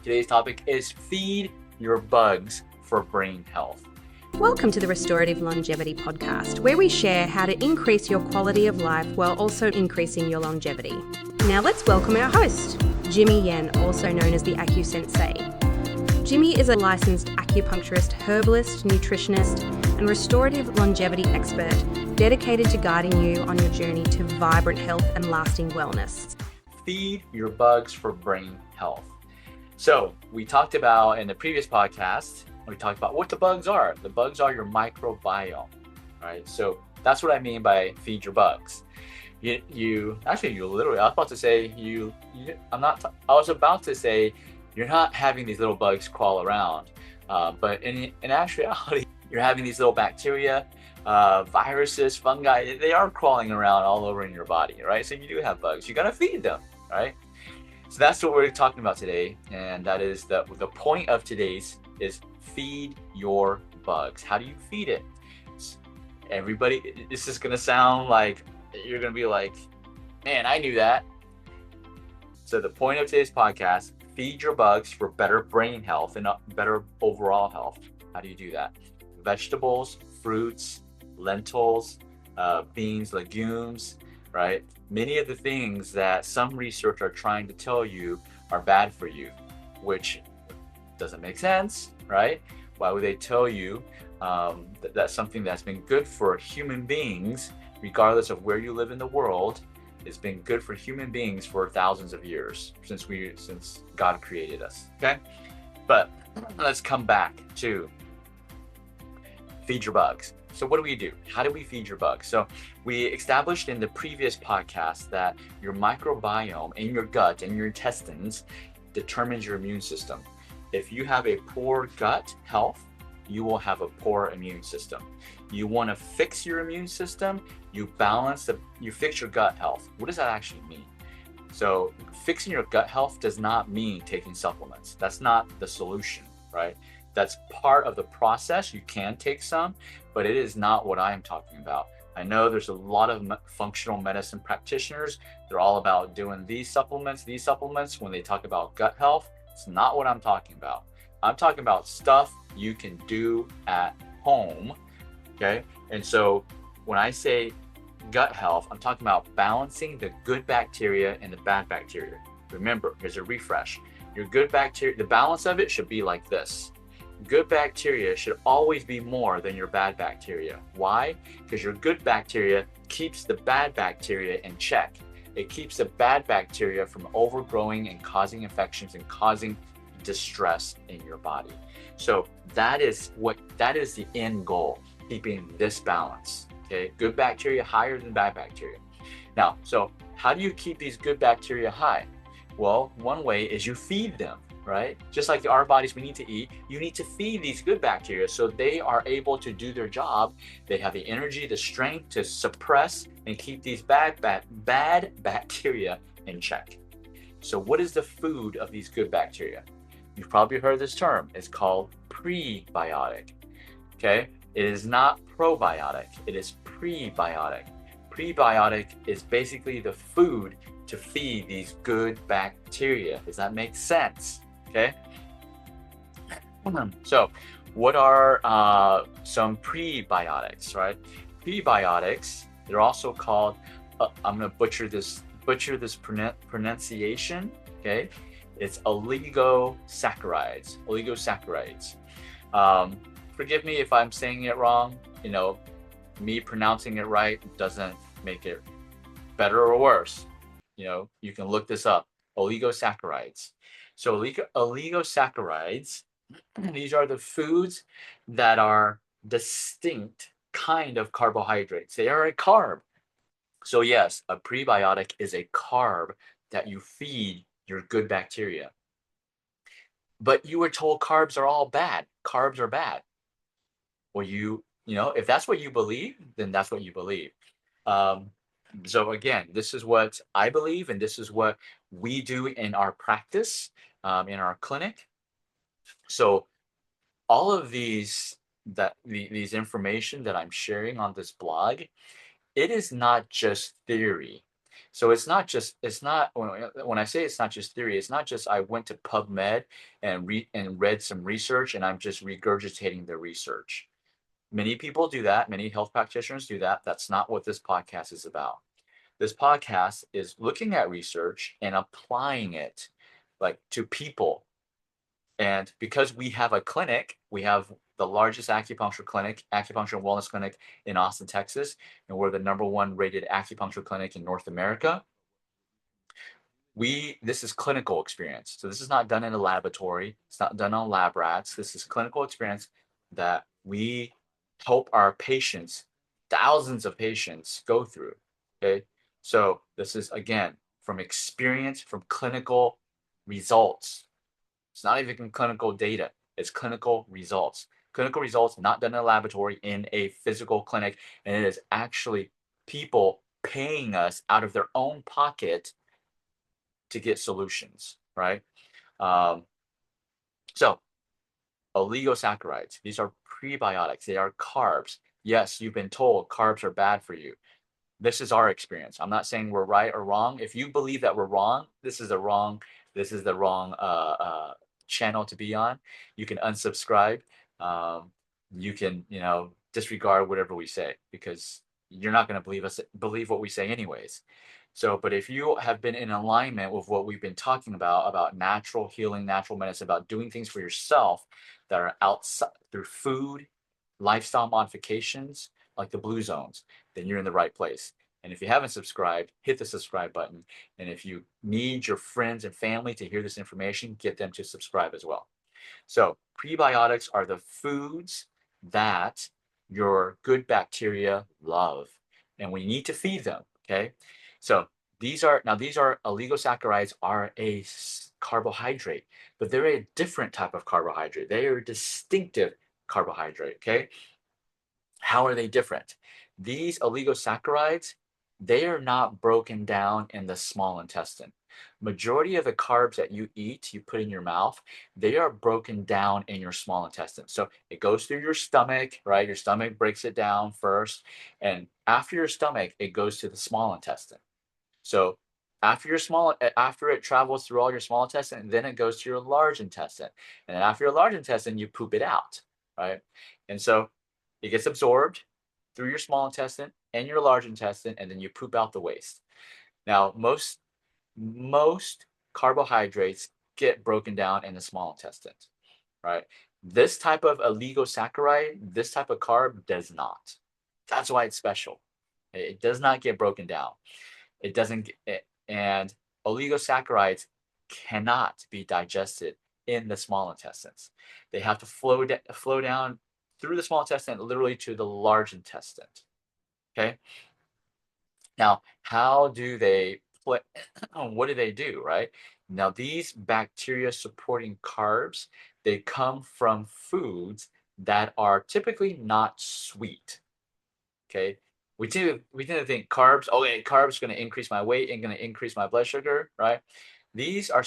Today's topic is feed your bugs for brain health. Welcome to the Restorative Longevity Podcast, where we share how to increase your quality of life while also increasing your longevity. Now let's welcome our host, Jimmy Yen, also known as the Acu-Sensei. Jimmy is a licensed acupuncturist, herbalist, nutritionist, and restorative longevity expert dedicated to guiding you on your journey to vibrant health and lasting wellness. Feed your bugs for brain health. So we talked about in the previous podcast, we talked about what the bugs are. The bugs are your microbiome, right? So that's what I mean by feed your bugs. You literally, I was about to say I was about to say you're not having these little bugs crawl around, but in actuality, you're having these little bacteria, viruses, fungi. They are crawling around all over in your body, right? So you do have bugs. You gotta feed them, right? So that's what we're talking about today, and that is the point of today's is feed your bugs. How do you feed it? Everybody, this is gonna sound like you're gonna be like, man, I knew that. So the point of today's podcast, feed your bugs for better brain health and better overall health. How do you do that? Vegetables, fruits, lentils, beans, legumes, right? Many of the things that some research are trying to tell you are bad for you, which doesn't make sense, right? Why would they tell you that's something that's been good for human beings, regardless of where you live in the world, it's been good for human beings for thousands of years since God created us, okay? But let's come back to feed your bugs. So what do we do? How do we feed your bugs? So we established in the previous podcast that your microbiome in your gut and your intestines determines your immune system. If you have a poor gut health, you will have a poor immune system. You want to fix your immune system, you fix your gut health. What does that actually mean? So fixing your gut health does not mean taking supplements. That's not the solution, right? That's part of the process. You can take some, but it is not what I'm talking about. I know there's a lot of functional medicine practitioners. They're all about doing these supplements. When they talk about gut health, it's not what I'm talking about. I'm talking about stuff you can do at home, okay? And so when I say gut health, I'm talking about balancing the good bacteria and the bad bacteria. Remember, here's a refresh. Your good bacteria, the balance of it should be like this. Good bacteria should always be more than your bad bacteria. Why? Because your good bacteria keeps the bad bacteria in check. It keeps the bad bacteria from overgrowing and causing infections and causing distress in your body. So that is the end goal, keeping this balance. Okay, good bacteria higher than bad bacteria. Now, so how do you keep these good bacteria high? Well, one way is you feed them, right? Just like our bodies, we need to eat. You need to feed these good bacteria so they are able to do their job. They have the energy, the strength to suppress and keep these bad bacteria in check. So what is the food of these good bacteria? You've probably heard this term. It's called prebiotic, okay? It is not probiotic, it is prebiotic. Prebiotic is basically the food to feed these good bacteria. Does that make sense? Okay. So what are some prebiotics, right? Prebiotics, they're also called, I'm going to butcher this pronunciation, okay? It's oligosaccharides. Forgive me if I'm saying it wrong. You know, me pronouncing it right doesn't make it better or worse. You know, you can look this up. Oligosaccharides. So oligosaccharides, these are the foods that are distinct kind of carbohydrates. They are a carb. So yes, a prebiotic is a carb that you feed your good bacteria. But you were told carbs are all bad. Carbs are bad. Well, you know, if that's what you believe, then that's what you believe. So again, this is what I believe, and this is what we do in our practice, in our clinic. So all of these information that I'm sharing on this blog, it is not just theory. So it's not when I say it's not just theory, it's not just I went to PubMed and read some research and I'm just regurgitating the research. Many people do that. Many health practitioners do that. That's not what this podcast is about. This podcast is looking at research and applying it like to people. And because we have a clinic, we have the largest acupuncture and wellness clinic in Austin, Texas, and we're the #1 rated acupuncture clinic in North America. This is clinical experience. So this is not done in a laboratory. It's not done on lab rats. This is clinical experience that we help our patients, thousands of patients, go through. Okay. So this is again from experience, from clinical results. It's not even clinical data. It's clinical results. Clinical results not done in a laboratory in a physical clinic. And it is actually people paying us out of their own pocket to get solutions, right? Um, so oligosaccharides, these are prebiotics. They are carbs. Yes, you've been told carbs are bad for you. This is our experience. I'm not saying we're right or wrong. If you believe that we're wrong, this is the wrong channel to be on. You can unsubscribe. Um, you can, disregard whatever we say because you're not going to believe what we say anyways. So, but if you have been in alignment with what we've been talking about natural healing, natural medicine, about doing things for yourself that are outside through food, lifestyle modifications, like the blue zones, then you're in the right place. And if you haven't subscribed, hit the subscribe button. And if you need your friends and family to hear this information, get them to subscribe as well. So prebiotics are the foods that your good bacteria love, and we need to feed them. Okay. So these are oligosaccharides are a carbohydrate, but they're a different type of carbohydrate. They are a distinctive carbohydrate. Okay. How are they different? These oligosaccharides, they are not broken down in the small intestine. Majority of the carbs that you eat, you put in your mouth, they are broken down in your small intestine. So it goes through your stomach, right? Your stomach breaks it down first. And after your stomach, it goes to the small intestine. So after it travels through all your small intestine, then it goes to your large intestine. And then after your large intestine, you poop it out, right? And so it gets absorbed through your small intestine and your large intestine, and then you poop out the waste. Now, most carbohydrates get broken down in the small intestines, right? This type of oligosaccharide, this type of carb does not. That's why it's special. It does not get broken down. It doesn't get, and oligosaccharides cannot be digested in the small intestines. They have to flow down through the small intestine literally to the large intestine. Okay. Now, how do they what do they do, right? Now, these bacteria supporting carbs, they come from foods that are typically not sweet. Okay. We tend to think carbs, okay, carbs are going to increase my weight and going to increase my blood sugar, right? These are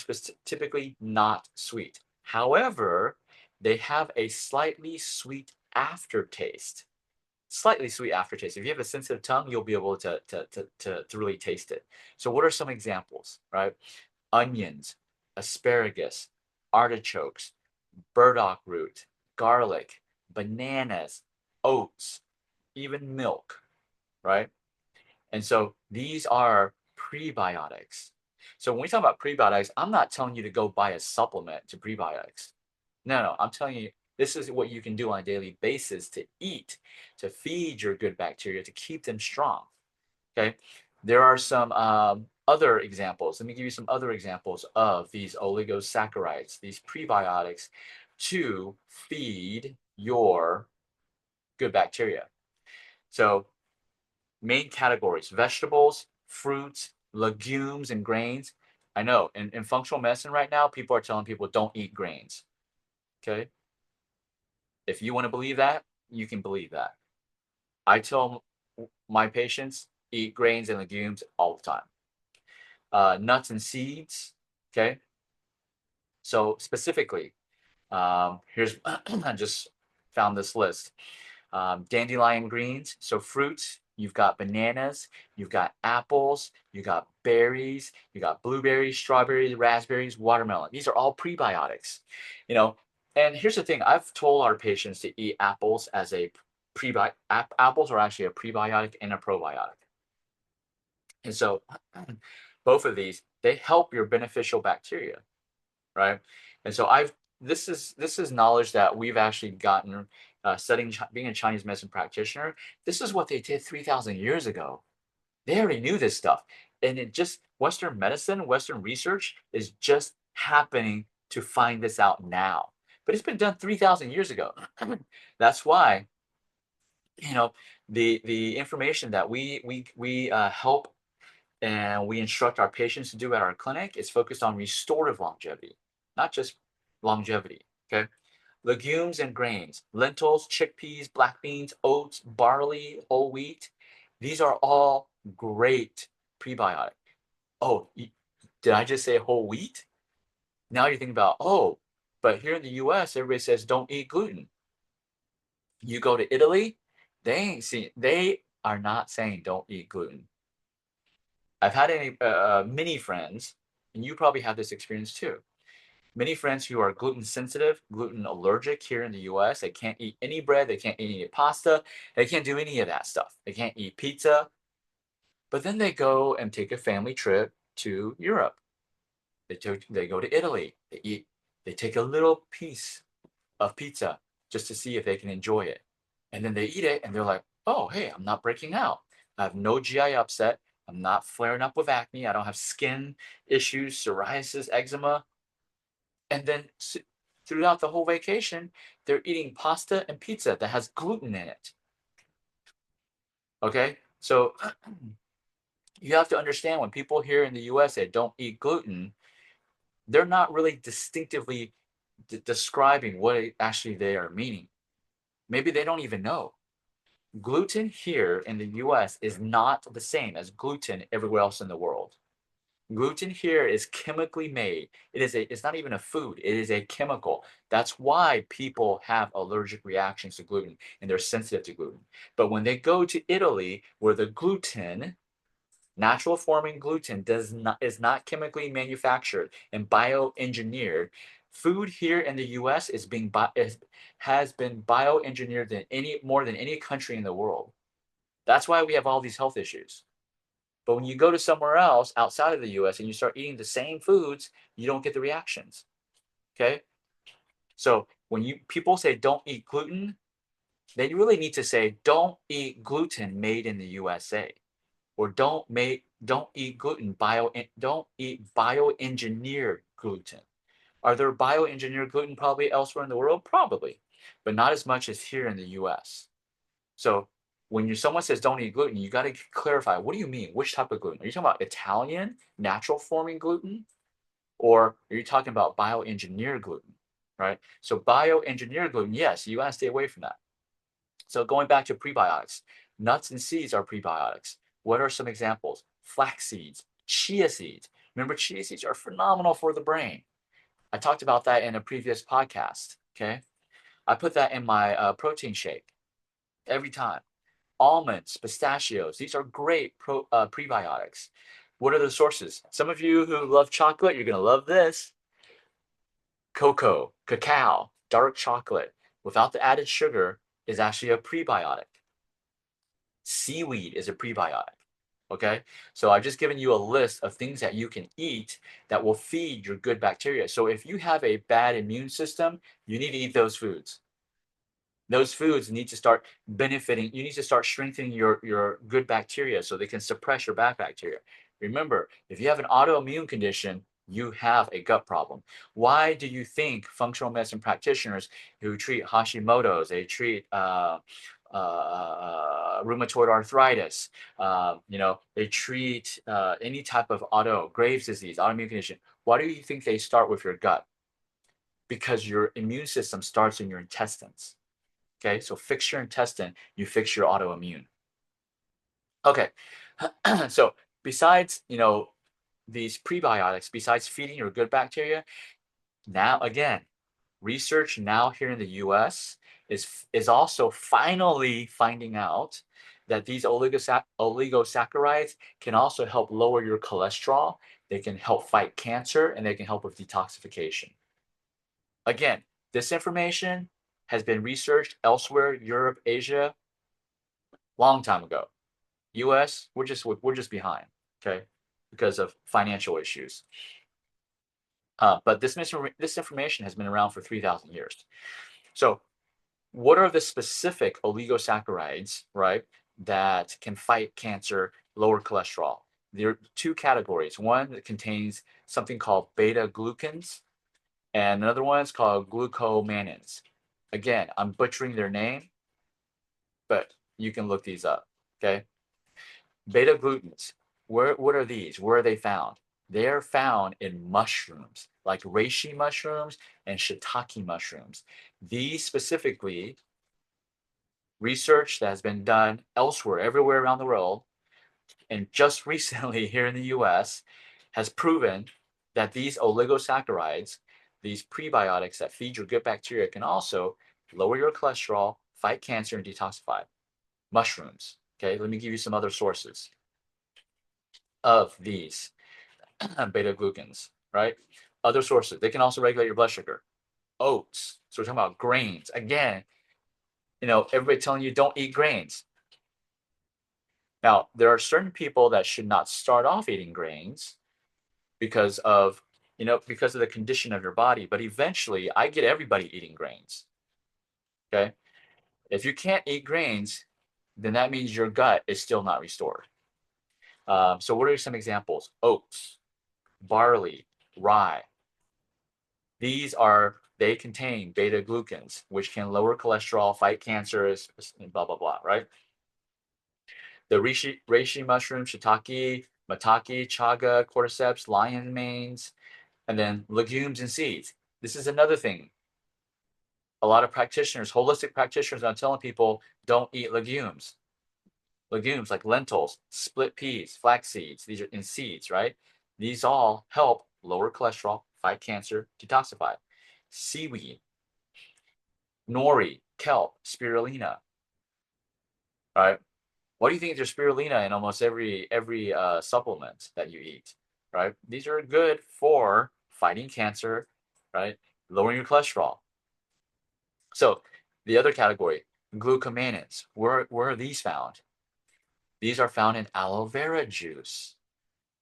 typically not sweet. However, they have a slightly sweet aftertaste. Slightly sweet aftertaste. If you have a sensitive tongue, you'll be able to really taste it. So what are some examples, right? Onions, asparagus, artichokes, burdock root, garlic, bananas, oats, even milk, right? And so these are prebiotics. So when we talk about prebiotics, I'm not telling you to go buy a supplement to prebiotics. No, I'm telling you, this is what you can do on a daily basis to eat, to feed your good bacteria, to keep them strong. Okay. There are some other examples. Let me give you some other examples of these oligosaccharides, these prebiotics to feed your good bacteria. So main categories: vegetables, fruits, legumes, and grains. I know in functional medicine right now, people are telling people don't eat grains. Okay. If you want to believe that, you can believe that. I tell my patients eat grains and legumes all the time. Nuts and seeds. Okay. So specifically, I just found this list. Dandelion greens, so fruits, you've got bananas, you've got apples, you got berries, you got blueberries, strawberries, raspberries, watermelon. These are all prebiotics, you know. And here's the thing, I've told our patients to eat apples as a prebiotic. Apples are actually a prebiotic and a probiotic. And so both of these, they help your beneficial bacteria, right? And so this is knowledge that we've actually gotten studying, being a Chinese medicine practitioner. This is what they did 3,000 years ago. They already knew this stuff. And it just, Western medicine, Western research is just happening to find this out now. But it's been done 3,000 years ago. That's why, you know, the information that we help and we instruct our patients to do at our clinic is focused on restorative longevity, not just longevity. Okay. Legumes and grains, lentils, chickpeas, black beans, oats, barley, whole wheat. These are all great prebiotic. Oh, did I just say whole wheat? Now you're thinking about, oh, but here in the US, everybody says don't eat gluten. You go to Italy, they are not saying don't eat gluten. I've had many friends, and you probably have this experience too. Many friends who are gluten sensitive, gluten allergic here in the US, they can't eat any bread, they can't eat any pasta, they can't do any of that stuff. They can't eat pizza. But then they go and take a family trip to Europe. They go to Italy. They take a little piece of pizza just to see if they can enjoy it. And then they eat it and they're like, oh, hey, I'm not breaking out. I have no GI upset. I'm not flaring up with acne. I don't have skin issues, psoriasis, eczema. And then throughout the whole vacation, they're eating pasta and pizza that has gluten in it. Okay? So you have to understand, when people here in the US say don't eat gluten, they're not really distinctively describing what actually they are meaning. Maybe they don't even know. Gluten here in the US is not the same as gluten everywhere else in the world. Gluten here is chemically made. It's not even a food, it is a chemical. That's why people have allergic reactions to gluten and they're sensitive to gluten. But when they go to Italy, where the gluten, natural forming gluten, is not chemically manufactured and bioengineered, food here in the US has been bioengineered more than any country in the world. That's why we have all these health issues. But when you go to somewhere else outside of the US and you start eating the same foods, you don't get the reactions. Okay? So when people say don't eat gluten, they really need to say don't eat gluten made in the USA, or don't eat gluten don't eat bioengineered gluten. Are there bioengineered gluten probably elsewhere in the world? Probably, but not as much as here in the US. So when someone says don't eat gluten, you got to clarify, what do you mean? Which type of gluten? Are you talking about Italian natural forming gluten? Or are you talking about bioengineered gluten, right? So bioengineered gluten, yes, you want to stay away from that. So going back to prebiotics, nuts and seeds are prebiotics. What are some examples? Flax seeds, chia seeds. Remember, chia seeds are phenomenal for the brain. I talked about that in a previous podcast, okay? I put that in my protein shake every time. Almonds, pistachios, these are great prebiotics. What are the sources? Some of you who love chocolate, you're going to love this. Cocoa, cacao, dark chocolate, without the added sugar, is actually a prebiotic. Seaweed is a prebiotic. Okay, so I've just given you a list of things that you can eat that will feed your good bacteria. So if you have a bad immune system, you need to eat those foods. Those foods need to start benefiting. You need to start strengthening your good bacteria so they can suppress your bad bacteria. Remember, if you have an autoimmune condition, you have a gut problem. Why do you think functional medicine practitioners who treat Hashimoto's, they treat rheumatoid arthritis, they treat any type of Graves' disease, autoimmune condition? Why do you think they start with your gut? Because your immune system starts in your intestines. Okay, so fix your intestine, you fix your autoimmune. Okay, so besides, these prebiotics, besides feeding your good bacteria, now again, research now here in the US is also finally finding out that these oligosaccharides can also help lower your cholesterol. They can help fight cancer, and they can help with detoxification. Again, this information has been researched elsewhere, Europe, Asia, long time ago. US, we're just behind, okay, because of financial issues. But this information has been around for 3,000 years. So what are the specific oligosaccharides, right, that can fight cancer, lower cholesterol? There are two categories. One that contains something called beta-glucans, and another one is called glucomanins. Again, I'm butchering their name, but you can look these up, okay? Beta-glucans, what are these? Where are they found? They are found in mushrooms, like reishi mushrooms and shiitake mushrooms. These specifically, research that has been done elsewhere, everywhere around the world, and just recently here in the US, has proven that these oligosaccharides, these prebiotics that feed your good bacteria, can also lower your cholesterol, fight cancer, and detoxify. Mushrooms. Okay, let me give you some other sources of these beta-glucans, right? Other sources. They can also regulate your blood sugar. Oats. So we're talking about grains. Again, everybody telling you don't eat grains. Now, there are certain people that should not start off eating grains because of the condition of your body. But eventually, I get everybody eating grains. Okay? If you can't eat grains, then that means your gut is still not restored. So what are some examples? Oats, barley, rye. They contain beta-glucans, which can lower cholesterol, fight cancer, blah, blah, blah, right? The reishi mushroom, shiitake, maitake, chaga, cordyceps, lion manes, and then legumes and seeds. This is another thing. A lot of practitioners, holistic practitioners, are telling people don't eat legumes. Legumes like lentils, split peas, flax seeds, these are in seeds, right? These all help lower cholesterol, fight cancer, detoxify. Seaweed, nori, kelp, spirulina, right? What do you think there's spirulina in almost every supplement that you eat, right? These are good for fighting cancer, right? Lowering your cholesterol. So the other category, glucomanins, where are these found? These are found in aloe vera juice,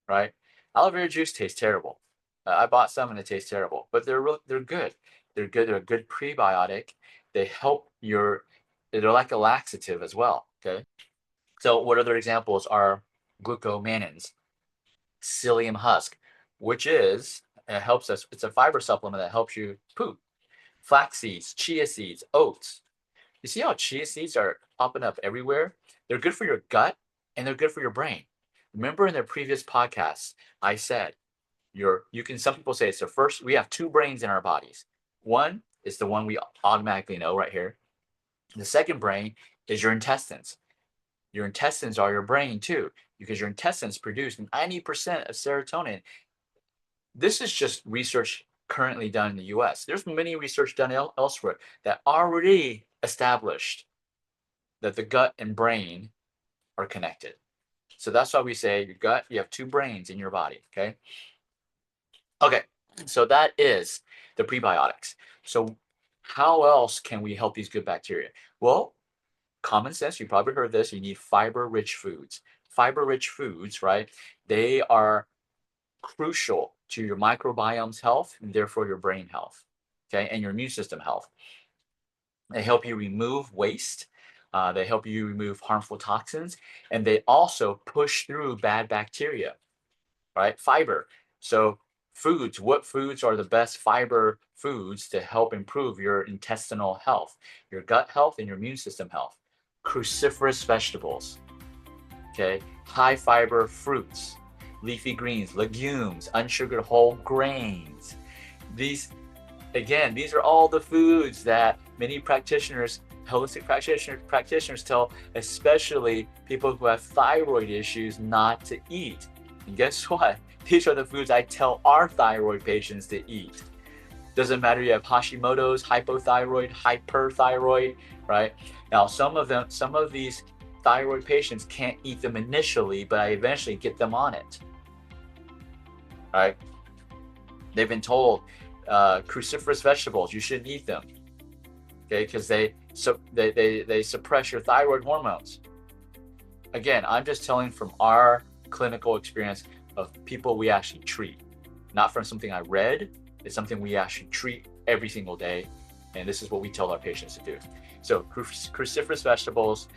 right? Aloe vera juice tastes terrible. I bought some and it tastes terrible, but they're good. They're good. They're a good prebiotic. They help they're like a laxative as well, okay? So what other examples are glucomanins? Psyllium husk, which helps us. It's a fiber supplement that helps you poop. Flax seeds, chia seeds, oats. You see how chia seeds are popping up everywhere? They're good for your gut and they're good for your brain. Remember in the previous podcasts, I said some people say it's the first, we have two brains in our bodies. One is the one we automatically know right here. The second brain is your intestines. Your intestines are your brain too, because your intestines produce 90% of serotonin. This is just research currently done in the US. There's many research done elsewhere that already established that the gut and brain are connected. So that's why we say your gut, you have two brains in your body, okay? Okay, so that is the prebiotics. So how else can we help these good bacteria? Well, common sense, you probably heard this, you need fiber-rich foods. Fiber-rich foods, right? They are crucial to your microbiome's health and therefore your brain health, okay, and your immune system health. They help you remove waste. They help you remove harmful toxins, and they also push through bad bacteria, right? Fiber. So what foods are the best fiber foods to help improve your intestinal health, your gut health, and your immune system health? Cruciferous vegetables, okay? High fiber fruits, leafy greens, legumes, unsugared whole grains. These are all the foods that many practitioners, holistic practitioners tell, especially people who have thyroid issues, not to eat. And guess what? These are the foods I tell our thyroid patients to eat. Doesn't matter you have Hashimoto's, hypothyroid, hyperthyroid, right? Now, some of these thyroid patients can't eat them initially, but I eventually get them on it. Right? They've been told cruciferous vegetables, you shouldn't eat them. Okay, because they suppress your thyroid hormones. Again, I'm just telling from our clinical experience of people we actually treat, not from something I read. It's something we actually treat every single day, and this is what we tell our patients to do. So cruciferous vegetables,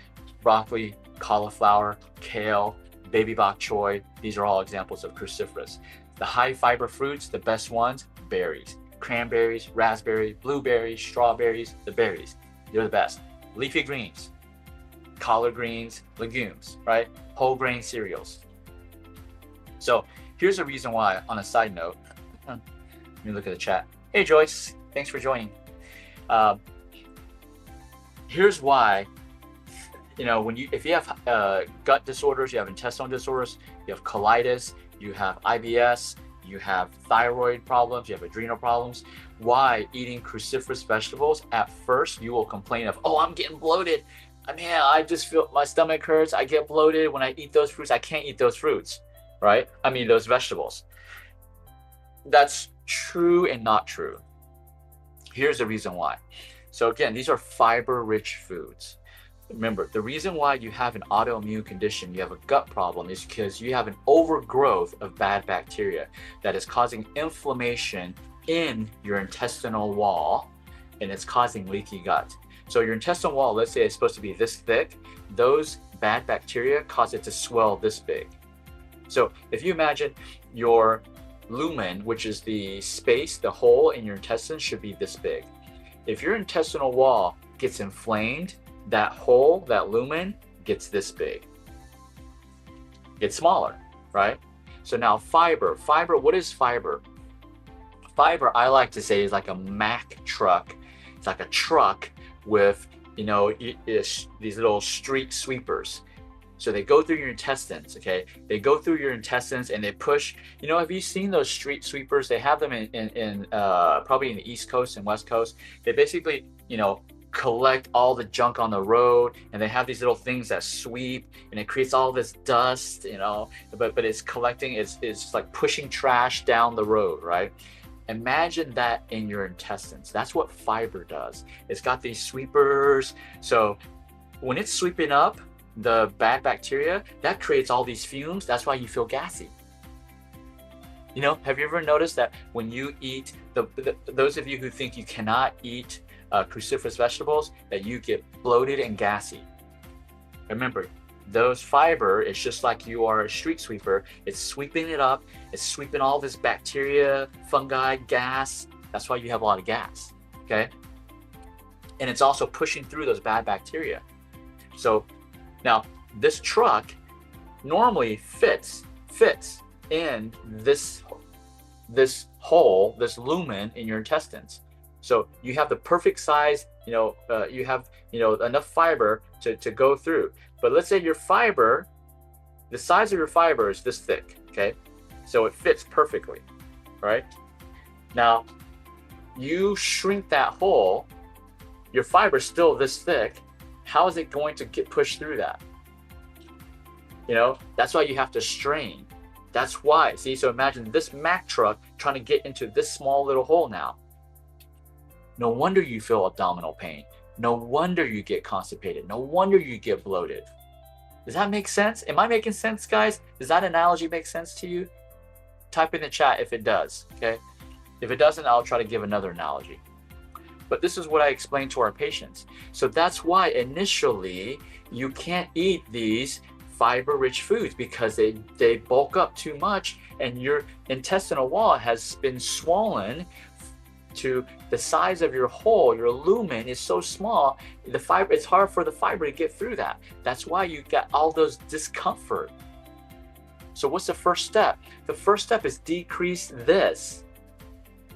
broccoli, cauliflower, kale, baby bok choy, these are all examples of cruciferous. The high fiber fruits, the best ones, berries, cranberries, raspberries, blueberries, strawberries, the berries, they're the best. Leafy greens, collard greens, legumes, right? Whole grain cereals. So here's a reason why, on a side note, let me look at the chat. Hey Joyce, thanks for joining. Here's why, if you have gut disorders, you have intestinal disorders, you have colitis, you have IBS, you have thyroid problems, you have adrenal problems, why eating cruciferous vegetables, at first you will complain of, oh, I'm getting bloated. I just feel my stomach hurts. I get bloated when I eat those fruits. I can't eat those fruits, right? Those vegetables. That's true and not true. Here's the reason why. So again, these are fiber-rich foods. Remember, the reason why you have an autoimmune condition, you have a gut problem, is because you have an overgrowth of bad bacteria that is causing inflammation in your intestinal wall, and it's causing leaky gut. So your intestinal wall, let's say it's supposed to be this thick, those bad bacteria cause it to swell this big. So if you imagine your lumen, which is the space, the hole in your intestine, should be this big. If your intestinal wall gets inflamed, that hole, that lumen, gets this big. It's smaller, right? So now fiber, what is fiber? Fiber, I like to say, is like a Mack truck. It's like a truck with, these little street sweepers. So they go through your intestines, okay? They go through your intestines and they push. Have you seen those street sweepers? They have them in probably in the East Coast and West Coast. They basically, collect all the junk on the road, and they have these little things that sweep, and it creates all this dust, but it's collecting, it's like pushing trash down the road, right? Imagine that in your intestines. That's what fiber does. It's got these sweepers. So when it's sweeping up the bad bacteria, that creates all these fumes. That's why you feel gassy. Have you ever noticed that when you eat, those of you who think you cannot eat cruciferous vegetables, that you get bloated and gassy? Remember, those fiber is just like you are a street sweeper. It's sweeping it up. It's sweeping all this bacteria, fungi, gas. That's why you have a lot of gas, okay? And it's also pushing through those bad bacteria. So now this truck normally fits in this hole, this lumen in your intestines. So you have the perfect size, you have, enough fiber to go through. But let's say your fiber, the size of your fiber is this thick, okay? So it fits perfectly, right? Now, you shrink that hole, your fiber's still this thick. How is it going to get pushed through that? That's why you have to strain. That's why, see, so imagine this Mack truck trying to get into this small little hole now. No wonder you feel abdominal pain. No wonder you get constipated. No wonder you get bloated. Does that make sense? Am I making sense, guys? Does that analogy make sense to you? Type in the chat if it does, okay? If it doesn't, I'll try to give another analogy. But this is what I explain to our patients. So that's why initially you can't eat these fiber-rich foods, because they bulk up too much, and your intestinal wall has been swollen to the size of your hole. Your lumen is so small, it's hard for the fiber to get through that. That's why you got all those discomfort. So what's the first step? The first step is decrease this.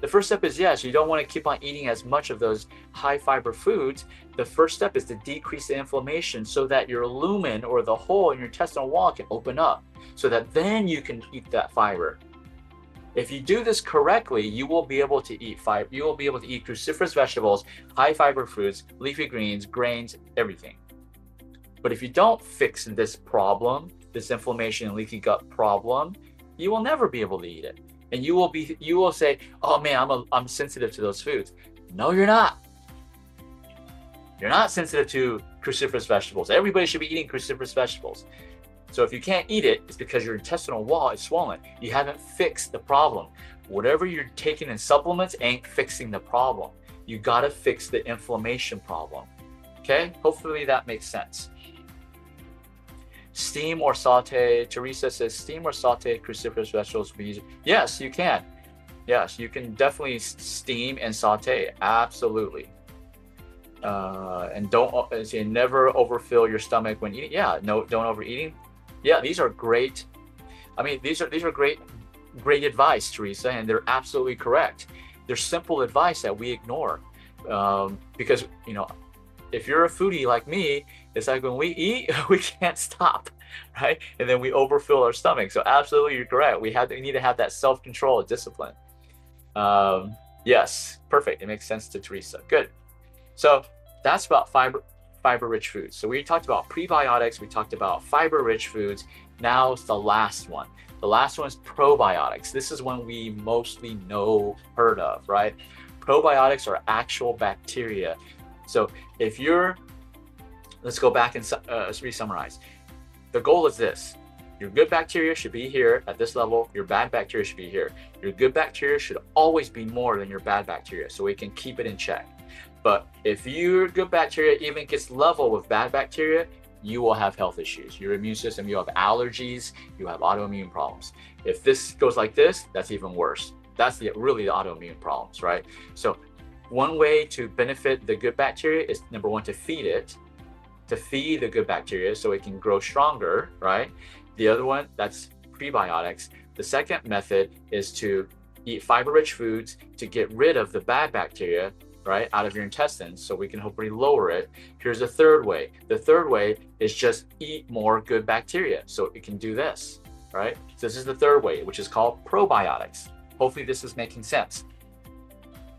The first step is, yes, you don't want to keep on eating as much of those high fiber foods. The first step is to decrease the inflammation so that your lumen, or the hole in your intestinal wall, can open up, so that then you can eat that fiber. If you do this correctly, you will be able to eat fiber. You will be able to eat cruciferous vegetables, high fiber foods, leafy greens, grains, everything. But if you don't fix this problem, this inflammation and leaky gut problem, you will never be able to eat it. And you will say, oh man, I'm sensitive to those foods. No, you're not. You're not sensitive to cruciferous vegetables. Everybody should be eating cruciferous vegetables. So if you can't eat it, it's because your intestinal wall is swollen. You haven't fixed the problem. Whatever you're taking in supplements ain't fixing the problem. You gotta fix the inflammation problem. Okay, hopefully that makes sense. Steam or saute. Teresa says steam or saute cruciferous vegetables. Yes, you can. Yes, you can definitely steam and saute. Absolutely. And never overfill your stomach when eating. Yeah, no, don't overeating. Yeah, these are great. I mean, these are great advice, Teresa, and they're absolutely correct. They're simple advice that we ignore because if you're a foodie like me, it's like when we eat, we can't stop, right? And then we overfill our stomach. So absolutely, you're correct. We need to have that self-control, discipline. Yes, perfect. It makes sense to Teresa. Good. So that's about fiber-rich foods. So we talked about prebiotics. We talked about fiber-rich foods. Now it's the last one. The last one is probiotics. This is one we mostly heard of, right? Probiotics are actual bacteria. So let's go back and re-summarize. The goal is this. Your good bacteria should be here at this level. Your bad bacteria should be here. Your good bacteria should always be more than your bad bacteria so we can keep it in check. But if your good bacteria even gets level with bad bacteria, you will have health issues. Your immune system, you have allergies, you have autoimmune problems. If this goes like this, that's even worse. That's really the autoimmune problems, right? So one way to benefit the good bacteria is, number one, to feed the good bacteria so it can grow stronger, right? The other one, that's prebiotics. The second method is to eat fiber-rich foods to get rid of the bad bacteria, right, out of your intestines, so we can hopefully lower it. Here's the third way. The third way is just eat more good bacteria so it can do this, right? So this is the third way, which is called probiotics. Hopefully this is making sense.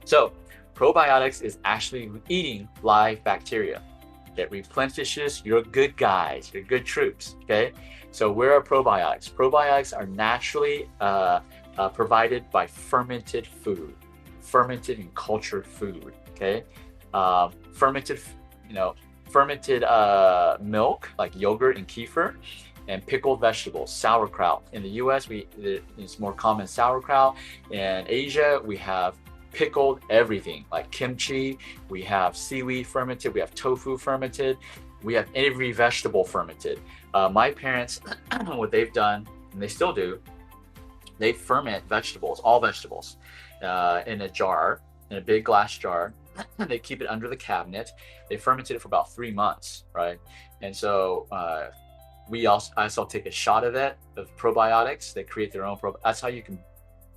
So probiotics is actually eating live bacteria. It replenishes your good guys, your good troops, okay? So where are probiotics? Probiotics are naturally provided by fermented food. Fermented and cultured food, okay? Fermented milk like yogurt and kefir, and pickled vegetables, sauerkraut. In the US, it's more common sauerkraut. In Asia, we have pickled everything like kimchi. We have seaweed fermented. We have tofu fermented. We have every vegetable fermented. My parents, what they've done, and they still do, they ferment vegetables, all vegetables, in a jar, in a big glass jar. They keep it under the cabinet. They fermented it for about 3 months, right? And so I also take a shot of that, of probiotics. They create their own that's how you can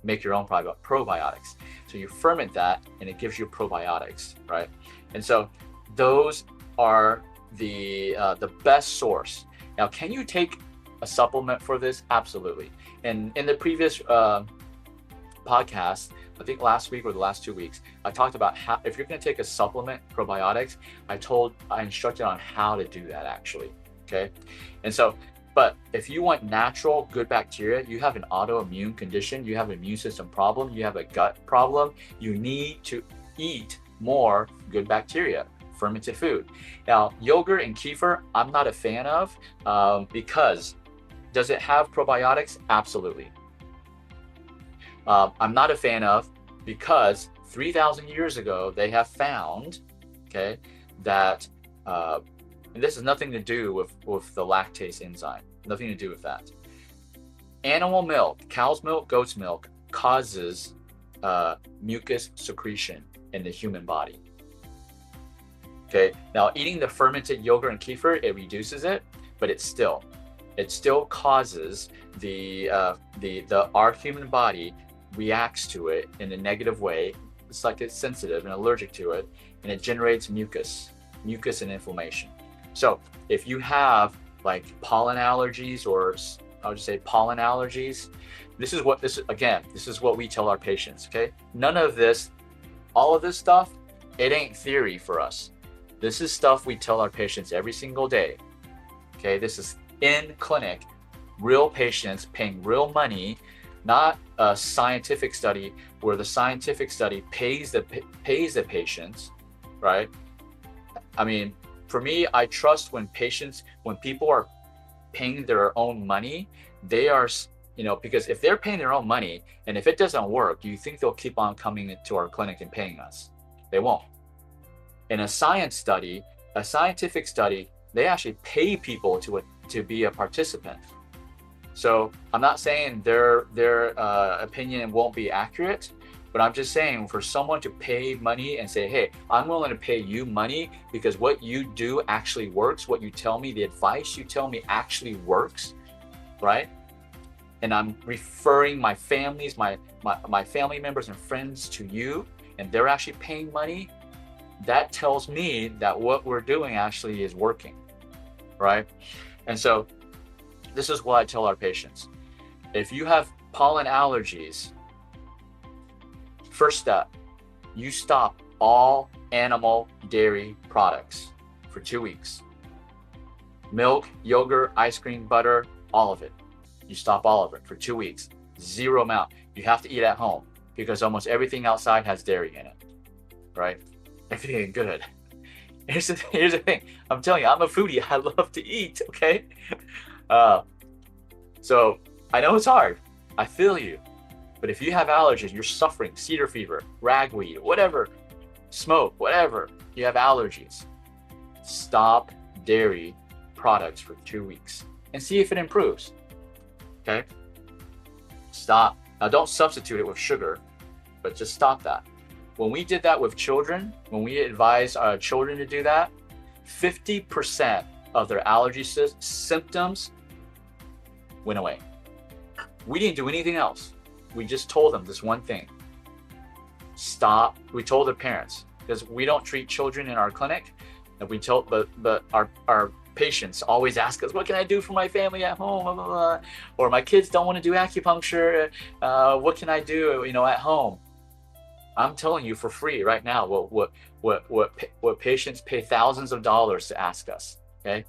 make your own probiotics. So you ferment that and it gives you probiotics, right? And so those are the best source. Now, can you take a supplement for this? Absolutely. And in the previous podcast, I think last week or the last 2 weeks, I talked about how, if you're going to take a supplement, probiotics, I instructed on how to do that actually. Okay. And so, but if you want natural good bacteria, you have an autoimmune condition, you have an immune system problem, you have a gut problem, you need to eat more good bacteria, fermented food. Now, yogurt and kefir, I'm not a fan of because does it have probiotics? Absolutely. I'm not a fan of because 3,000 years ago, they have found, okay, that, and this has nothing to do with the lactase enzyme, nothing to do with that. Animal milk, cow's milk, goat's milk, causes mucus secretion in the human body. Okay, now eating the fermented yogurt and kefir, it reduces it, but it still causes our human body reacts to it in a negative way. It's like it's sensitive and allergic to it, and it generates mucus and inflammation. So if you have like pollen allergies, or I would say pollen allergies, this is what we tell our patients, okay? None of this, all of this stuff, it ain't theory for us. This is stuff we tell our patients every single day. Okay, this is in clinic, real patients paying real money, not a scientific study where the scientific study pays the patients, right? I mean, for me, I trust when people are paying their own money, they are, because if they're paying their own money and if it doesn't work, do you think they'll keep on coming to our clinic and paying us? They won't. In a scientific study, they actually pay people to be a participant. So I'm not saying their opinion won't be accurate, but I'm just saying for someone to pay money and say, hey, I'm willing to pay you money because what you do actually works, what you tell me, the advice you tell me actually works, right? And I'm referring my family members and friends to you, and they're actually paying money, that tells me that what we're doing actually is working, right? And so this is what I tell our patients. If you have pollen allergies, first step, you stop all animal dairy products for 2 weeks. Milk, yogurt, ice cream, butter, all of it. You stop all of it for 2 weeks. Zero amount. You have to eat at home because almost everything outside has dairy in it, right? Everything good. Here's the thing. I'm telling you, I'm a foodie. I love to eat, okay? So I know it's hard. I feel you. But if you have allergies, you're suffering, cedar fever, ragweed, whatever, smoke, whatever, you have allergies, stop dairy products for 2 weeks and see if it improves, okay? Stop. Now don't substitute it with sugar, but just stop that. When we did that with children, when we advised our children to do that, 50% of their allergy symptoms went away. We didn't do anything else. We just told them this one thing. Stop. We told the parents, because we don't treat children in our clinic, and but our patients always ask us, what can I do for my family at home? Blah, blah, blah. Or my kids don't want to do acupuncture. What can I do, at home? I'm telling you for free right now what patients pay thousands of dollars to ask us. Okay,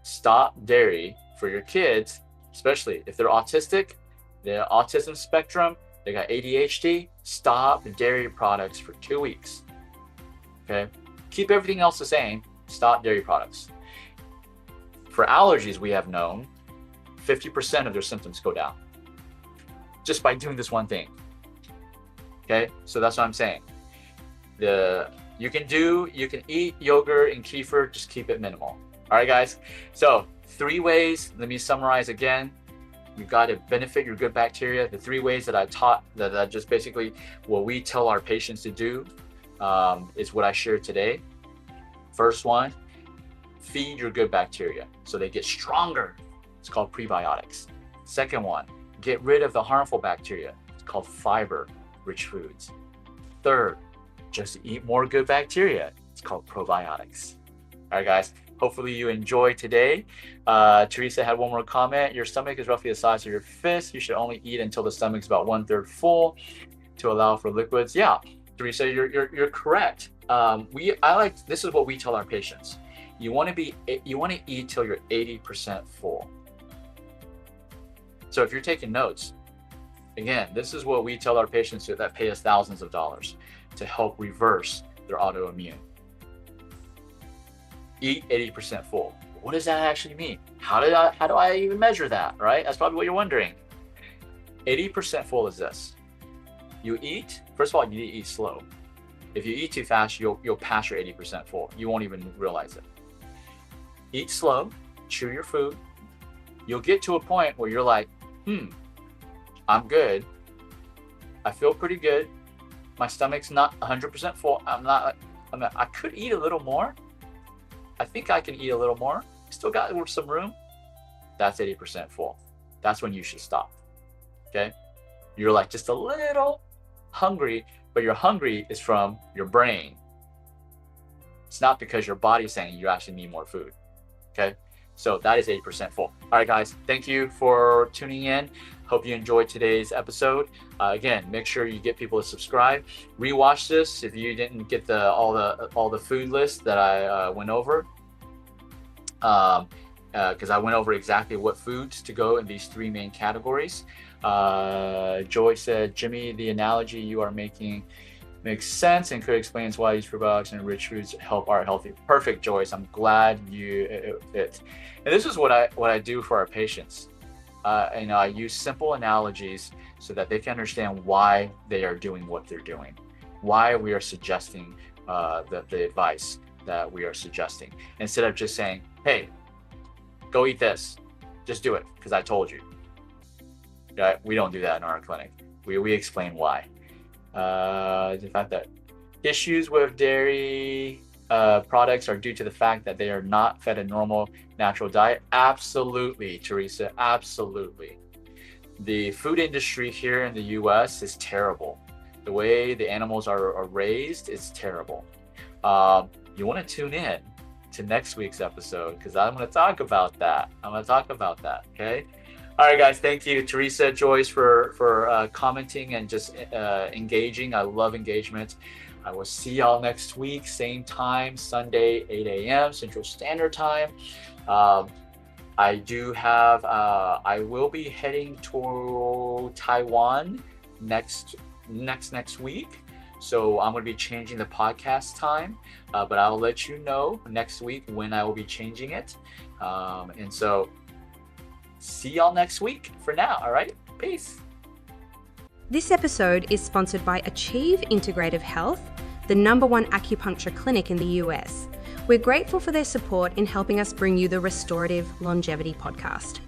stop dairy for your kids, especially if they're autistic, the autism spectrum, they got ADHD. Stop dairy products for 2 weeks. Okay, keep everything else the same. Stop dairy products. For allergies, we have known 50% of their symptoms go down just by doing this one thing. Okay, so that's what I'm saying. You can eat yogurt and kefir, just keep it minimal. All right, guys. So 3 ways. Let me summarize again. You've got to benefit your good bacteria. The 3 ways that I taught, that I just basically what we tell our patients to do, is what I shared today. First one, feed your good bacteria so they get stronger. It's called prebiotics. Second one, get rid of the harmful bacteria. It's called fiber-rich foods. Third, just eat more good bacteria. It's called probiotics. All right, guys. Hopefully you enjoyed today. Teresa had one more comment. Your stomach is roughly the size of your fist. You should only eat until the stomach's about 1/3 full to allow for liquids. Yeah, Teresa, you're correct. This is what we tell our patients. You want to eat till you're 80% full. So if you're taking notes, again, this is what we tell our patients that pay us thousands of dollars to help reverse their autoimmune. Eat 80% full. What does that actually mean? How do I even measure that, right? That's probably what you're wondering. 80% full is this. You eat, first of all, you need to eat slow. If you eat too fast, you'll pass your 80% full. You won't even realize it. Eat slow, chew your food. You'll get to a point where you're like, I'm good. I feel pretty good. My stomach's not 100% full. I could eat a little more. I think I can eat a little more. Still got some room. That's 80% full. That's when you should stop. Okay? You're like just a little hungry, but your hungry is from your brain. It's not because your body's saying you actually need more food. Okay? So that is 80% full. All right, guys. Thank you for tuning in. Hope you enjoyed today's episode. Again, make sure you get people to subscribe. Rewatch this if you didn't get all the food list that I went over. because I went over exactly what foods to go in these 3 main categories. Joy said, Jimmy, the analogy you are making makes sense and could explains why these probiotics and rich foods help our healthy. Perfect, Joyce. I'm glad it fit. And this is what I do for our patients. I use simple analogies so that they can understand why they are doing what they're doing, why we are suggesting the advice that we are suggesting, instead of just saying, hey, go eat this, just do it because I told you. Right? We don't do that in our clinic. We explain why. The fact that issues with dairy products are due to the fact that they are not fed a normal natural diet. Absolutely, Teresa, absolutely. The food industry here in the US is terrible. The way the animals are raised is terrible. You want to tune in to next week's episode because I'm going to talk about that. Okay? All right, guys. Thank you, Teresa, Joyce, for commenting and just engaging. I love engagement. I will see y'all next week, same time, Sunday, 8 a.m. Central Standard Time. I will be heading to Taiwan next week. So I'm going to be changing the podcast time, but I'll let you know next week when I will be changing it. And so see y'all next week for now. All right. Peace. This episode is sponsored by Achieve Integrative Health, the #1 acupuncture clinic in the US. We're grateful for their support in helping us bring you the Restorative Longevity podcast.